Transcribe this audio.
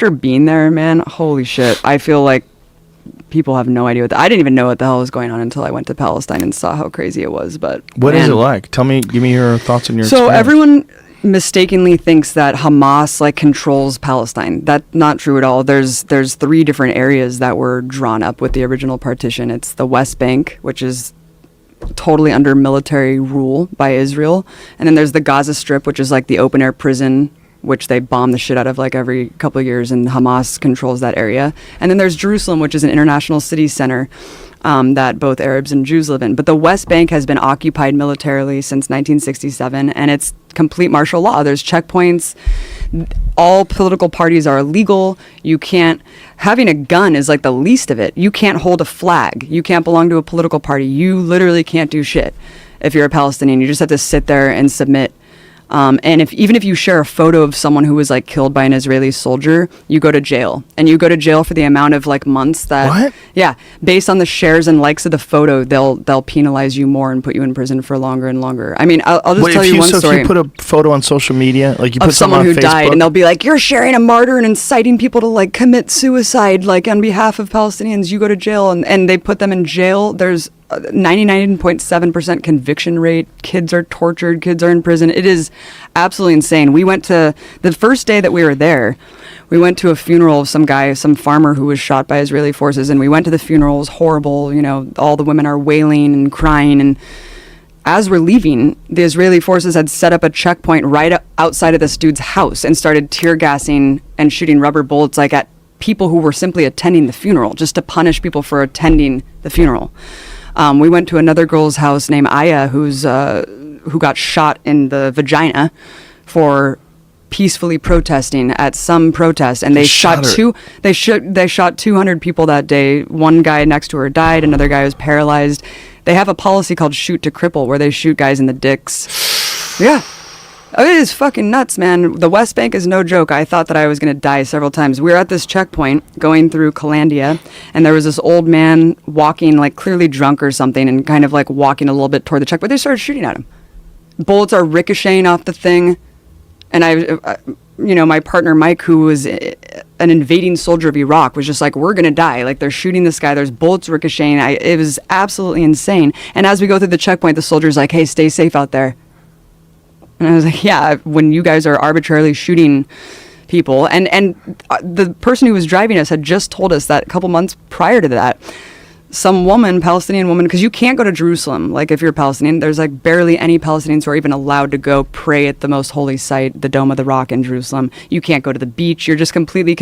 after being there, man, holy shit. I feel like people have no idea I didn't even know what the hell was going on until I went to Palestine and saw how crazy it was. But what is it like? Give me your thoughts and your So experience. Everyone mistakenly thinks that Hamas like controls Palestine. That's not true at all. There's 3 different areas that were drawn up with the original partition. It's the West Bank, which is totally under military rule by Israel, and then there's the Gaza Strip, which is like the open air prison, which they bomb the shit out of like every couple of years, and Hamas controls that area. And then there's Jerusalem, which is an international city center that both Arabs and Jews live in. But the West Bank has been occupied militarily since 1967, and it's complete martial law. There's checkpoints. All political parties are illegal. You can't, having a gun is like the least of it. You can't hold a flag. You can't belong to a political party. You literally can't do shit if you're a Palestinian. You just have to sit there and submit. And even if you share a photo of someone who was like killed by an Israeli soldier, you go to jail, and you go to jail for the amount of like months that. What? Yeah, based on the shares and likes of the photo, they'll penalize you more and put you in prison for longer and longer. I mean, I'll just tell you one story. If you put a photo on social media, like you put of someone who on Facebook, died, and they'll be like, "You're sharing a martyr and inciting people to like commit suicide, like on behalf of Palestinians. You go to jail," and they put them in jail. There's 99.7% conviction rate. Kids are tortured. Kids are in prison. It is absolutely insane. We went to, the first day that we were there, we went to a funeral of some guy, some farmer who was shot by Israeli forces, and we went to the funeral. It was horrible. You know, all the women are wailing and crying, and as we're leaving, the Israeli forces had set up a checkpoint right outside of this dude's house and started tear gassing and shooting rubber bullets like at people who were simply attending the funeral, just to punish people for attending the funeral. We went to another girl's house named Aya, who got shot in the vagina for peacefully protesting at some protest, and they shot 200 people that day. One guy next to her died. Another guy was paralyzed. They have a policy called shoot to cripple, where they shoot guys in the dicks. Yeah. It is fucking nuts, man. The West Bank is no joke. I thought that I was going to die several times. We were at this checkpoint going through Calandia, and there was this old man walking, like clearly drunk or something, and kind of like walking a little bit toward the checkpoint. They started shooting at him. Bullets are ricocheting off the thing. And my partner Mike, who was an invading soldier of Iraq, was just like, "We're going to die. Like, they're shooting this guy. There's bullets ricocheting." It was absolutely insane. And as we go through the checkpoint, the soldier's like, "Hey, stay safe out there." And I was like, yeah, when you guys are arbitrarily shooting people. And the person who was driving us had just told us that a couple months prior to that, some woman, Palestinian woman, because you can't go to Jerusalem. Like, if you're Palestinian, there's like barely any Palestinians who are even allowed to go pray at the most holy site, the Dome of the Rock in Jerusalem. You can't go to the beach. You're just completely